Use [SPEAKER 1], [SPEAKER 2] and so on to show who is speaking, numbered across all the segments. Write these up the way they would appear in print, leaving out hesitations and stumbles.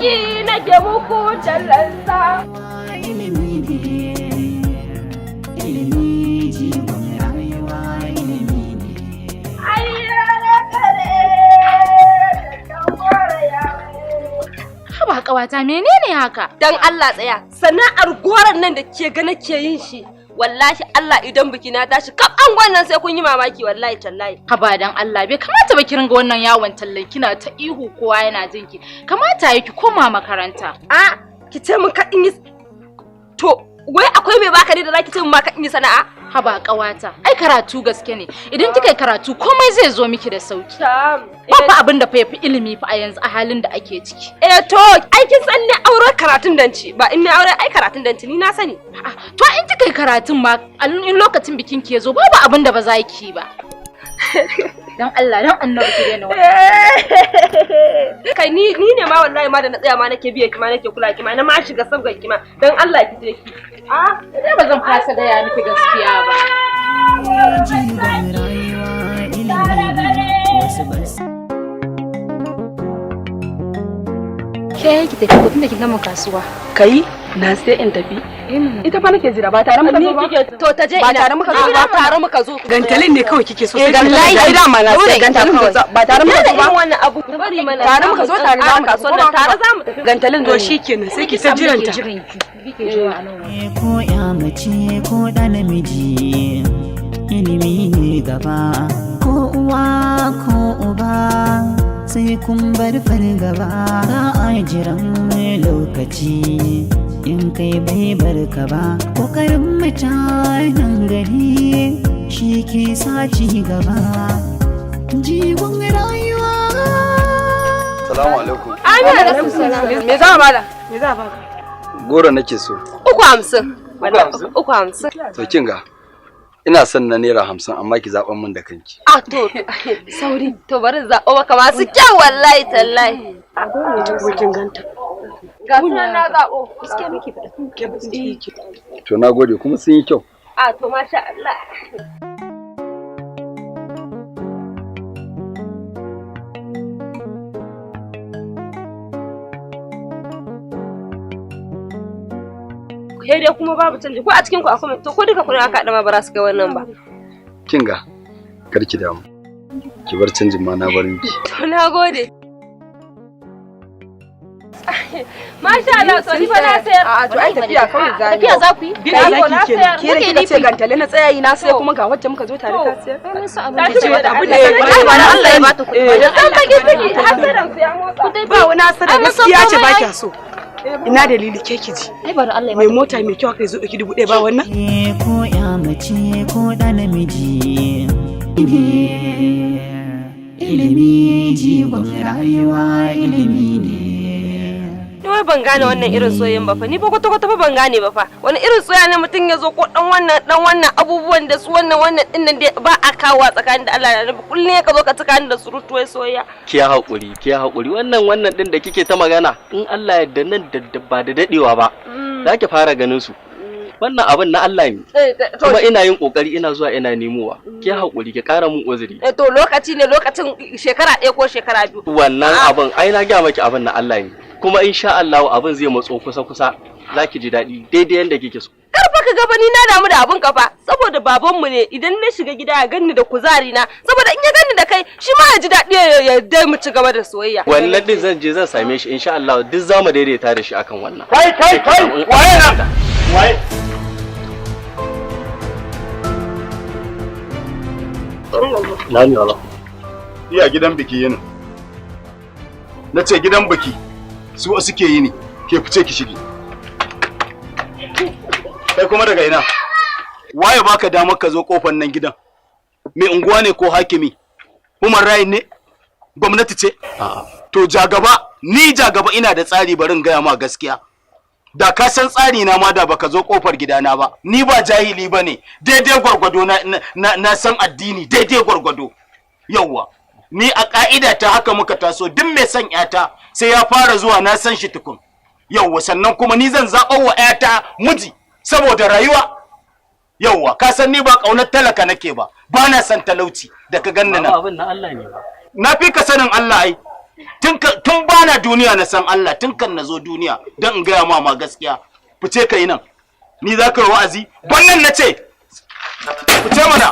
[SPEAKER 1] baki nake muku tallansa.
[SPEAKER 2] Haba kawata menene haka?
[SPEAKER 1] Dan Allah tsaya. Sana'ar goron nan da ke ga nake yin shi. Wallahi Allah idan biki na tashi kaf an wannan sai kun yi mamaki wallahi tallahi.
[SPEAKER 2] Haba dan Allah bai kamata ba ki ringa wannan yawon tallan kina ta ihu kowa yana jinki. Kamata yake koma makaranta.
[SPEAKER 1] A ki ce mun ka in yi to wai akwai mai baka ne da zaki ce mun ma ka in yi sana'a?
[SPEAKER 2] Haba kawata ai karatu gaske ne idan kika yi karatu komai zai zo miki da sauki. Ba abin da fa yafi ilimi fa a yanzu a halin da ake ciki.
[SPEAKER 1] To ai kin san ne aure karatun danci ba in ne aure ai karatun danci ni na sani.
[SPEAKER 2] To in kika yi karatun ma in lokacin bikin ki yazo babu abin da ba za ki ba. Dan Allah dan annabi ki daina wannan.
[SPEAKER 1] Kai ni ne ma wallahi ma da na tsaya ma nake biye ki ma nake kula ki ma na ma shiga sabgan ki ma dan Allah ki je ki.
[SPEAKER 2] Idan ba zan fasa gaya miki gaskiya ba.
[SPEAKER 3] Ke ki tafi kudin da ki gama kasuwa.
[SPEAKER 4] Kai na sai in tafi. Ita fa nake jira ba tare muka zo ba.
[SPEAKER 1] To ta je ina.
[SPEAKER 4] Ba tare muka zo ba.
[SPEAKER 1] Tare muka zo.
[SPEAKER 4] Gantalin ne kawai kike so sai
[SPEAKER 1] wallahi
[SPEAKER 4] ai da ma na sai gantalin ba tare muka zo ba.
[SPEAKER 1] Wannan abu bari mana.
[SPEAKER 4] Tare muka zo tare za mu
[SPEAKER 1] kasuwa tare za mu tafi.
[SPEAKER 4] Gantalin zo shikenan sai ki ta jiranta.
[SPEAKER 5] Ko ya mace ko da namiji ilimi ne gaba ko uwa ko uba sai kun bar fargaba za a jiran lokaci in kai bai barka ba kokarin mutanen gari shi ke sa ci gaba jigon rayuwa.
[SPEAKER 6] Salamu alaikum.
[SPEAKER 1] Alaikum salam. Me za bada?
[SPEAKER 4] Me za ba?
[SPEAKER 6] Goro nake so.
[SPEAKER 1] 350. 350.
[SPEAKER 6] To kinga ina son na naira 50 amma ki zaban min da kanki.
[SPEAKER 1] To sauri to bari zaɓo maka masu kyau wallahi tallahi.
[SPEAKER 4] A goro ne wajen ganta.
[SPEAKER 1] Ga sunan na zaɓo.
[SPEAKER 4] Gaskiya nake faɗa.
[SPEAKER 6] To nagode kuma sun yi kyau.
[SPEAKER 1] To masha Allah. Sai dai kuma babu canji ko a cikin ku akwai to ko duka kun aka haɗa ma ba za su kai wannan ba.
[SPEAKER 6] Kinga kar ki damu. Ki bar canjin ma na barin ki.
[SPEAKER 1] To nagode. Masha Allah to ni fa na sayar.
[SPEAKER 4] To ai tafiya kawai za ni.
[SPEAKER 2] Tafiya za ku yi?
[SPEAKER 4] Bila zaki kenan. Ke da kika ce gantale na tsayayi na sai kuma ga wacce muka zo tare ka sayar.
[SPEAKER 2] Mun sa abin
[SPEAKER 4] Ta
[SPEAKER 2] da
[SPEAKER 4] ce wata abin da
[SPEAKER 2] Allah ya bata kuɗi.
[SPEAKER 1] Dan take take hasaran su ya motsa.
[SPEAKER 4] ba wani hasara gaskiya ce ba kya so. Ina dalili ke ki ji.
[SPEAKER 2] Ai bari Allah ya
[SPEAKER 4] Mai mota mai kyau kai zo dauki 1000 ba wannan.
[SPEAKER 5] ko ya mace ko da namiji ilimi jigon rayuwa ilimi ne.
[SPEAKER 1] Ni wai ban gane wannan irin soyayyen ba fa. Ni fa kwata fa ban gane ba fa. Wani irin soyayya ne mutum ya zo ko dan wannan abubuwan da su wannan din nan dai ba a kawo tsakanin da Allah da Annabi. Kullun ne ka zo ka tsakanin da surutu wai soyayya.
[SPEAKER 7] Ki haƙuri wannan din da kike ta magana in Allah ya yarda nan da ba da dadewa ba za ki fara ganin su. Wannan abin na Allah ne. Kuma ina yin kokari ina zuwa ina nemowa. Ki haƙuri ki ƙara mun uzuri.
[SPEAKER 1] To lokacin shekara 1 ko shekara 2.
[SPEAKER 7] Wannan abin ai na ga maki abin na Allah ne. Kuma insha Allah abin zai matso kusa zaki ji daɗi daidai yanda kike so.
[SPEAKER 1] Karfa ka gaba ni na damu da abun kafa saboda babanmu ne idan na shiga gida ya ganni da kuzari na saboda in ya ganni da kai shi ma ya ji daɗi ya dai mu ci gaba da soyayya.
[SPEAKER 7] Wannan din zan je zan same shi insha Allah duk zamu daidaita da shi akan wannan.
[SPEAKER 6] Kai waye na? Waye?
[SPEAKER 7] Nani Allah.
[SPEAKER 6] Iya gidan biki yin. Nace gidan biki su suke yi ne ke fice ki shige. Kai kuma daga ina? Waye baka damar ka zo kofar nan gidan? Mai unguwa ne ko hakimi? Human right ne? Gwamnati ce? To jagaba, ni jagaba ina da tsari barin gaya ma gaskiya. Da ka san tsari na ma da baka zo kofar gidana ba. Ni ba jahili bane. Daidai gwargwado na san addini, daidai gwargwado. Yawwa. Ni a ka'ida ta haka muka taso duk mai son yata sai ya fara zuwa na san shi tukun. Yawwa sannan kuma ni zan zaɓar wa yata miji saboda rayuwa. Yawwa ka san ni ba ƙaunar talaka nake ba. Ba na san talauci da ka ganni nan.
[SPEAKER 7] Abin na Allah ne ba.
[SPEAKER 6] Na fi ka sanin Allah ai. tun bana duniya na san Allah tun kan na zo duniya don in gaya ma gaskiya. Fice ka yi nan, ni za ka yi wa'azi? Wannan na ce, fice mana,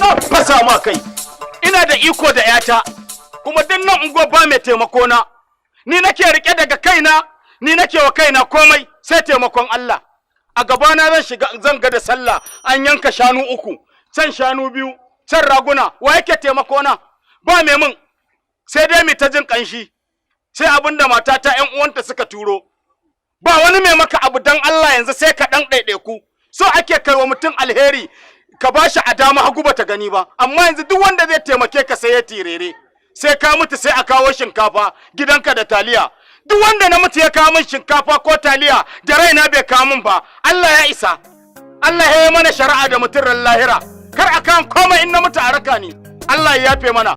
[SPEAKER 6] na fasa ma kai. Ina da iko da ‘yata, kuma duk nan unguwa ba mai taimako na. Ni nake rike daga kaina, ni nake wa kaina komai sai taimakon Allah. A gabana zan ga da sallah an yanka shanu 3, can shanu 2, can raguna, wa yake taimako na? Ba mai mun, sai dai mi ta jin kanshi, sai abinda matata ‘yan uwanta suka turo. Ba wani mai maka abu dan Allah yanzu sai ka dan ɗaiɗaiku. So ake kai wa mutum alheri, ka bashi a dama hagu bata gani ba. Amma yanzu duk wanda zai taimake ka sai ya tirere. Sai ka mutu sai a kawo shinkafa gidanka da taliya. Duk wanda na mutu ya kawo min shinkafa ko taliya da raina bai kawo min ba, Allah ya isa. Allah ya yi mana shari'a da mutum ran lahira. Kar a kan komai in na mutu a raka ni. Allah ya yafe mana.